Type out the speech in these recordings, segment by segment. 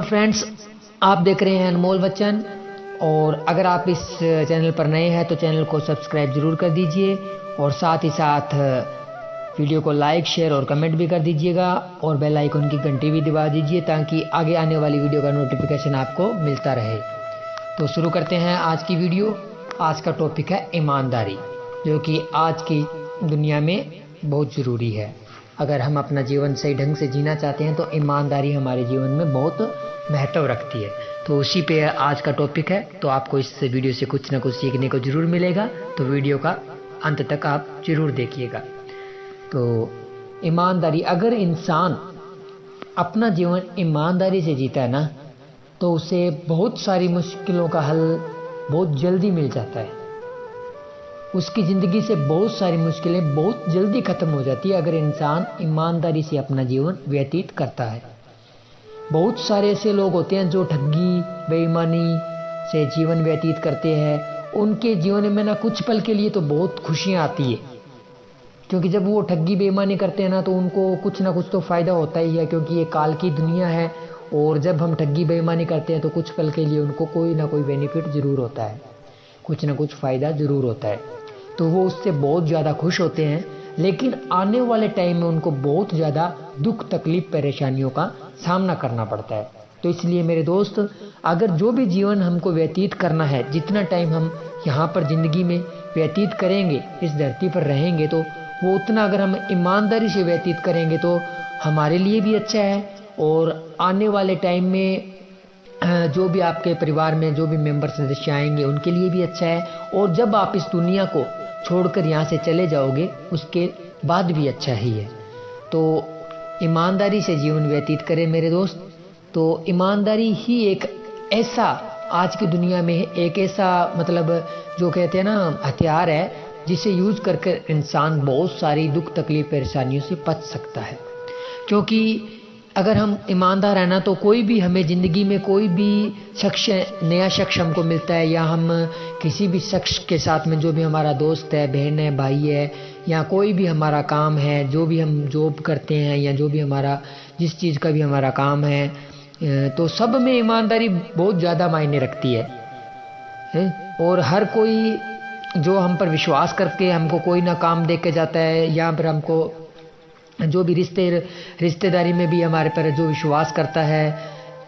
Friends, आप देख रहे हैं अनमोल वचन। और अगर आप इस चैनल पर नए हैं तो चैनल को सब्सक्राइब जरूर कर दीजिए और साथ ही साथ वीडियो को लाइक, शेयर और कमेंट भी कर दीजिएगा और बेल आइकन की घंटी भी दबा दीजिए ताकि आगे आने वाली वीडियो का नोटिफिकेशन आपको मिलता रहे। तो शुरू करते हैं आज की वीडियो। आज का टॉपिक है ईमानदारी, जो कि आज की दुनिया में बहुत ज़रूरी है। अगर हम अपना जीवन सही ढंग से जीना चाहते हैं तो ईमानदारी हमारे जीवन में बहुत महत्व रखती है। तो उसी पे आज का टॉपिक है। तो आपको इस वीडियो से कुछ ना कुछ सीखने को ज़रूर मिलेगा, तो वीडियो का अंत तक आप ज़रूर देखिएगा। तो ईमानदारी, अगर इंसान अपना जीवन ईमानदारी से जीता है ना, तो उसे बहुत सारी मुश्किलों का हल बहुत जल्दी मिल जाता है। उसकी ज़िंदगी से बहुत सारी मुश्किलें बहुत जल्दी ख़त्म हो जाती है अगर इंसान ईमानदारी से अपना जीवन व्यतीत करता है। बहुत सारे ऐसे लोग होते हैं जो ठगी, बेईमानी से जीवन व्यतीत करते हैं। उनके जीवन में ना कुछ पल के लिए तो बहुत खुशियाँ आती है, क्योंकि जब वो ठगी बेईमानी करते हैं ना तो उनको कुछ ना कुछ तो फ़ायदा होता ही है, क्योंकि ये काल की दुनिया है। और जब हम ठगी बेईमानी करते हैं तो कुछ पल के लिए उनको कोई ना कोई बेनिफिट ज़रूर होता है, कुछ ना कुछ फ़ायदा ज़रूर होता है, तो वो उससे बहुत ज़्यादा खुश होते हैं। लेकिन आने वाले टाइम में उनको बहुत ज़्यादा दुख, तकलीफ, परेशानियों का सामना करना पड़ता है। तो इसलिए मेरे दोस्त, अगर जो भी जीवन हमको व्यतीत करना है, जितना टाइम हम यहाँ पर ज़िंदगी में व्यतीत करेंगे, इस धरती पर रहेंगे, तो वो उतना अगर हम ईमानदारी से व्यतीत करेंगे तो हमारे लिए भी अच्छा है और आने वाले टाइम में जो भी आपके परिवार में जो भी मेंबर सदस्य आएंगे उनके लिए भी अच्छा है। और जब आप इस दुनिया को छोड़कर यहाँ से चले जाओगे उसके बाद भी अच्छा ही है। तो ईमानदारी से जीवन व्यतीत करें मेरे दोस्त। तो ईमानदारी ही एक ऐसा आज की दुनिया में एक ऐसा जो कहते हैं ना हथियार है, जिसे यूज करके इंसान बहुत सारी दुख, तकलीफ, परेशानियों से बच सकता है। क्योंकि अगर हम ईमानदार हैं ना तो कोई भी हमें ज़िंदगी में कोई भी शख्स, नया शख्स हमको मिलता है, या हम किसी भी शख्स के साथ में, जो भी हमारा दोस्त है, बहन है, भाई है, या कोई भी हमारा काम है, जो भी हम जॉब करते हैं, या जो भी हमारा जिस चीज़ का भी हमारा काम है, तो सब में ईमानदारी बहुत ज़्यादा मायने रखती है। और हर कोई जो हम पर विश्वास करके हमको कोई ना काम दे के जाता है, या फिर हमको जो भी रिश्तेदारी में भी हमारे पर जो विश्वास करता है,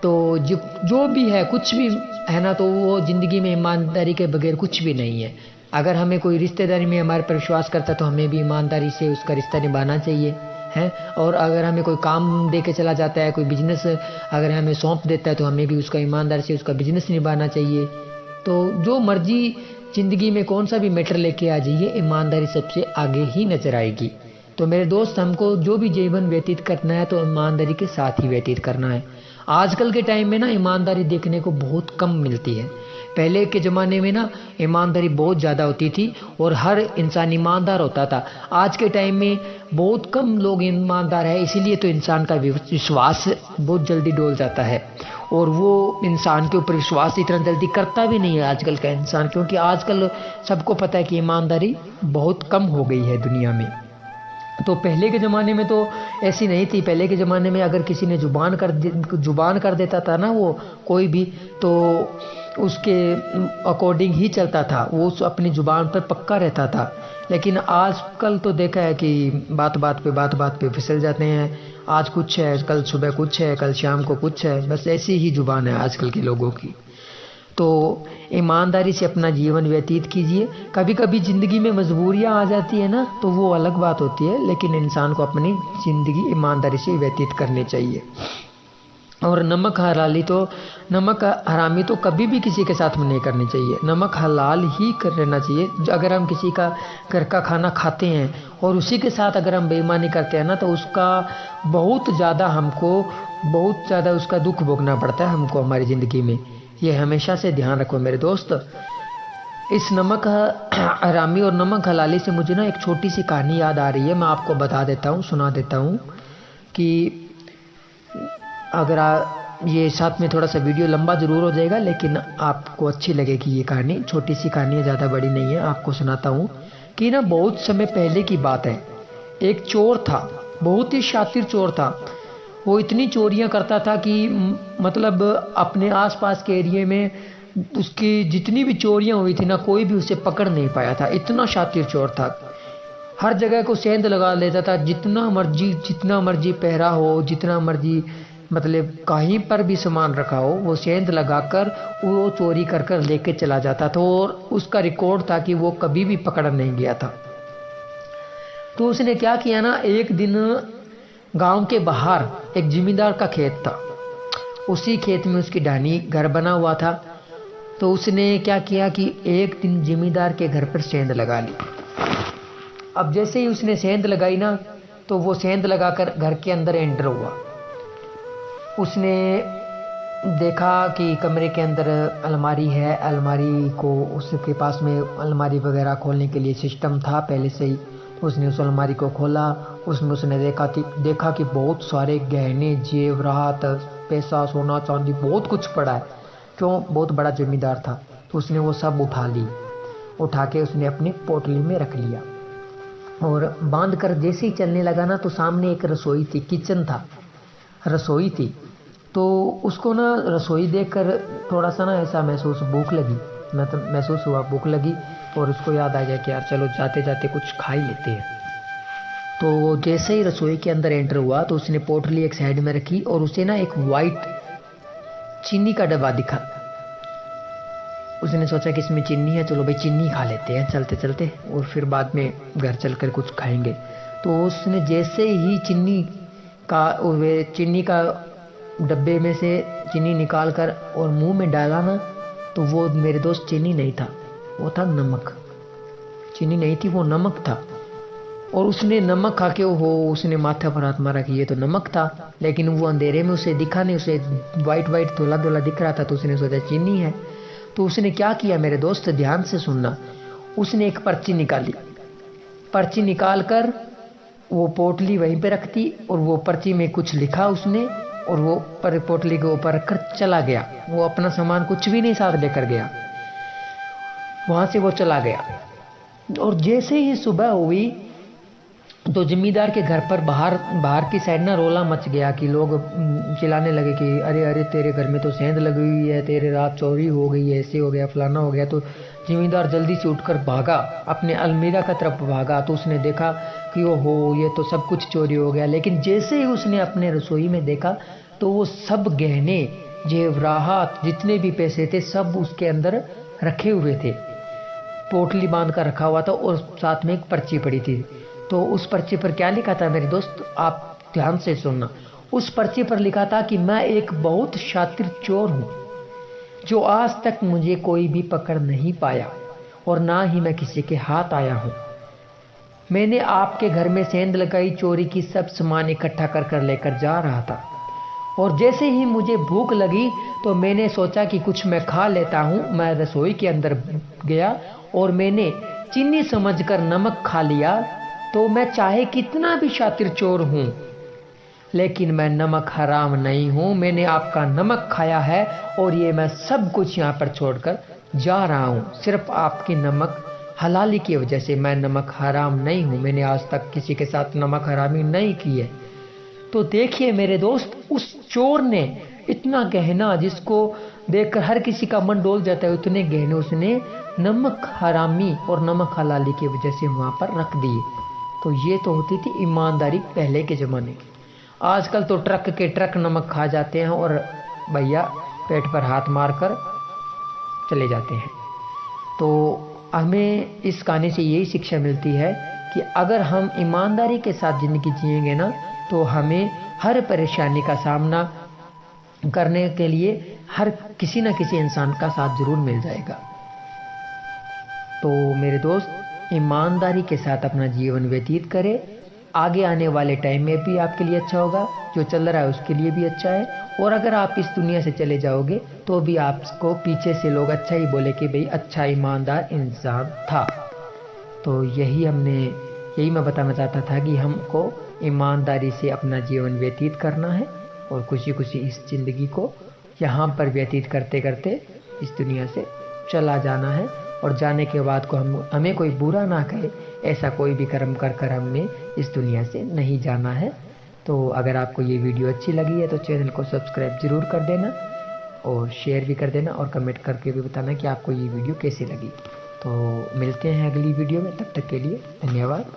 तो जो भी है, कुछ भी है ना, तो वो ज़िंदगी में ईमानदारी के बगैर कुछ भी नहीं है। अगर हमें कोई रिश्तेदारी में हमारे पर विश्वास करता है तो हमें भी ईमानदारी से उसका रिश्ता निभाना चाहिए है। और अगर हमें कोई काम दे के चला जाता है, कोई बिजनेस अगर हमें सौंप देता है तो हमें भी उसका ईमानदारी से उसका बिजनेस निभाना चाहिए। तो जो मर्जी ज़िंदगी में कौन सा भी मैटर लेके आ जाइए, ईमानदारी सबसे आगे ही नजर आएगी। तो मेरे दोस्त, हमको जो भी जीवन व्यतीत करना है तो ईमानदारी के साथ ही व्यतीत करना है। आजकल के टाइम में ना ईमानदारी देखने को बहुत कम मिलती है। पहले के ज़माने में ना ईमानदारी बहुत ज़्यादा होती थी और हर इंसान ईमानदार होता था। आज के टाइम में बहुत कम लोग ईमानदार है, इसीलिए तो इंसान का विश्वास बहुत जल्दी डोल जाता है और वो इंसान के ऊपर विश्वास इतना जल्दी करता भी नहीं है आजकल का इंसान, क्योंकि आजकल सबको पता है कि ईमानदारी बहुत कम हो गई है दुनिया में। तो पहले के ज़माने में तो ऐसी नहीं थी। पहले के ज़माने में अगर किसी ने जुबान कर देता था ना वो कोई भी, तो उसके अकॉर्डिंग ही चलता था, वो अपनी जुबान पर पक्का रहता था। लेकिन आजकल तो देखा है कि बात बात पे फिसल जाते हैं। आज कुछ है, कल सुबह कुछ है, कल शाम को कुछ है, बस ऐसी ही जुबान है आजकल के लोगों की। तो ईमानदारी से अपना जीवन व्यतीत कीजिए। कभी कभी ज़िंदगी में मजबूरियां आ जाती है ना, तो वो अलग बात होती है, लेकिन इंसान को अपनी ज़िंदगी ईमानदारी से व्यतीत करनी चाहिए। और नमक हरामी तो कभी भी किसी के साथ में नहीं करनी चाहिए। नमक हलाल ही कर लेना चाहिए। अगर हम किसी का घर का खाना खाते हैं और उसी के साथ अगर हम बेईमानी करते हैं ना, तो उसका बहुत ज़्यादा उसका दुख भोगना पड़ता है हमको हमारी ज़िंदगी में। ये हमेशा से ध्यान रखो मेरे दोस्त। इस नमक हरामी और नमक हलाली से मुझे ना एक छोटी सी कहानी याद आ रही है, मैं आपको सुना देता हूँ कि अगर ये साथ में थोड़ा सा वीडियो लंबा ज़रूर हो जाएगा, लेकिन आपको अच्छी लगेगी ये कहानी। छोटी सी कहानी है, ज़्यादा बड़ी नहीं है। आपको सुनाता हूँ कि ना बहुत समय पहले की बात है। एक चोर था, बहुत ही शातिर चोर था। वो इतनी चोरियां करता था कि मतलब अपने आसपास के एरिया में उसकी जितनी भी चोरियां हुई थी ना, कोई भी उसे पकड़ नहीं पाया था, इतना शातिर चोर था। हर जगह को सेंध लगा लेता था, जितना मर्जी पहरा हो, जितना मर्जी मतलब कहीं पर भी सामान रखा हो, वो सेंध लगाकर वो चोरी कर कर लेके चला जाता था। और उसका रिकॉर्ड था कि वो कभी भी पकड़ा नहीं गया था। तो उसने क्या किया ना, एक दिन गांव के बाहर एक जिमींदार का खेत था, उसी खेत में उसकी ढानी घर बना हुआ था। तो उसने क्या किया कि एक दिन जिमींदार के घर पर सेंध लगा ली। अब जैसे ही उसने सेंध लगाई ना, तो वो सेंध लगाकर घर के अंदर एंटर हुआ। उसने देखा कि कमरे के अंदर अलमारी है, अलमारी को उसके पास में अलमारी वगैरह खोलने के लिए सिस्टम था पहले से ही। उसने उस अलमारी को खोला, उसमें उसने देखा कि बहुत सारे गहने जेवरात पैसा सोना चांदी बहुत कुछ पड़ा है। क्यों, बहुत बड़ा जमींदार था। तो उसने वो सब उठा के उसने अपनी पोटली में रख लिया और बांध कर जैसे ही चलने लगा ना, तो सामने एक रसोई थी, किचन था, रसोई थी। तो उसको ना रसोई देखकर थोड़ा सा ना ऐसा महसूस हुआ भूख लगी। और उसको याद आ गया कि यार चलो जाते जाते कुछ खा ही लेते हैं। तो जैसे ही रसोई के अंदर एंटर हुआ, तो उसने पोटली एक साइड में रखी और उसे ना एक वाइट चीनी का डब्बा दिखा। उसने सोचा कि इसमें चीनी है, चलो भाई चीनी खा लेते हैं चलते चलते, और फिर बाद में घर चलकर कुछ खाएंगे। तो उसने जैसे ही चीनी का डब्बे में से चीनी निकाल कर और मुंह में डाला ना, तो वो मेरे दोस्त चीनी नहीं था, वो था नमक। चीनी नहीं थी, वो नमक था। और उसने नमक खा के उसने माथा पर हाथ मारा कि ये तो नमक था। लेकिन वो अंधेरे में उसे दिखा नहीं, उसे वाइट वाइट धोला धोला दिख रहा था। तो उसने सोचा चीनी है। तो उसने क्या किया मेरे दोस्त, ध्यान से सुनना, उसने एक पर्ची निकाली। पर्ची निकाल कर वो पोटली वहीं पे रख दी और वो पर्ची में कुछ लिखा उसने, और वो पोटली के ऊपर रखकर चला गया। वो अपना सामान कुछ भी नहीं साथ लेकर गया, वहां से वो चला गया। और जैसे ही सुबह हुई, तो जमींदार के घर पर बाहर की साइड ना रोला मच गया कि लोग चिल्लाने लगे कि अरे अरे तेरे घर में तो सेंध लगी हुई है, तेरे रात चोरी हो गई, ऐसे हो गया, फलाना हो गया। तो जमींदार जल्दी से उठकर भागा, अपने अलमीरा की तरफ भागा। तो उसने देखा कि ओहो ये तो सब कुछ चोरी हो गया। लेकिन जैसे ही उसने अपने रसोई में देखा, तो वो सब गहने जेवरात जितने भी पैसे थे सब उसके अंदर रखे हुए थे, पोटली बांध कर रखा हुआ था। और साथ में एक पर्ची पड़ी थी। तो उस पर्ची पर क्या लिखा था मेरे दोस्त, आप ध्यान से सुनना। उस पर्ची पर लिखा था कि मैं एक बहुत शातिर चोर हूं, जो आज तक मुझे कोई भी पकड़ नहीं पाया और ना ही मैं किसी के हाथ आया हूं। मैंने आपके घर में सेंध लगाई, चोरी की सब सामान इकट्ठा कर कर लेकर जा रहा था। और जैसे ही मुझे भूख लगी, तो मैंने सोचा कि कुछ मैं खा लेता हूं। मैं रसोई के अंदर गया और मैंने चीनी समझकर नमक खा लिया। तो मैं चाहे कितना भी शातिर चोर हूं, लेकिन मैं नमक हराम नहीं हूं। मैंने आपका नमक खाया है और ये मैं सब कुछ यहाँ पर छोड़कर जा रहा हूं, सिर्फ आपकी नमक हलाली की वजह से। मैं नमक हराम नहीं हूं, मैंने आज तक किसी के साथ नमक हरामी नहीं की है। तो देखिए मेरे दोस्त, उस चोर ने इतना गहना, जिसको देखकर हर किसी का मन डोल जाता है, उतने गहने उसने नमक हरामी और नमक हलाली की वजह से वहां पर रख दिए। तो ये तो होती थी ईमानदारी पहले के ज़माने की। आजकल तो ट्रक के ट्रक नमक खा जाते हैं और भैया पेट पर हाथ मारकर चले जाते हैं। तो हमें इस कहानी से यही शिक्षा मिलती है कि अगर हम ईमानदारी के साथ ज़िंदगी जिएंगे ना, तो हमें हर परेशानी का सामना करने के लिए हर किसी न किसी इंसान का साथ ज़रूर मिल जाएगा। तो मेरे दोस्त, ईमानदारी के साथ अपना जीवन व्यतीत करें। आगे आने वाले टाइम में भी आपके लिए अच्छा होगा, जो चल रहा है उसके लिए भी अच्छा है। और अगर आप इस दुनिया से चले जाओगे, तो भी आपको पीछे से लोग अच्छा ही बोले कि भाई अच्छा ईमानदार इंसान था। तो यही मैं बताना चाहता था कि हमको ईमानदारी से अपना जीवन व्यतीत करना है और खुशी खुशी इस ज़िंदगी को यहाँ पर व्यतीत करते करते इस दुनिया से चला जाना है। और जाने के बाद को हमें कोई बुरा ना कहे, ऐसा कोई भी कर्म कर कर हमने इस दुनिया से नहीं जाना है। तो अगर आपको ये वीडियो अच्छी लगी है तो चैनल को सब्सक्राइब ज़रूर कर देना और शेयर भी कर देना और कमेंट करके भी बताना कि आपको ये वीडियो कैसी लगी। तो मिलते हैं अगली वीडियो में, तब तक के लिए धन्यवाद।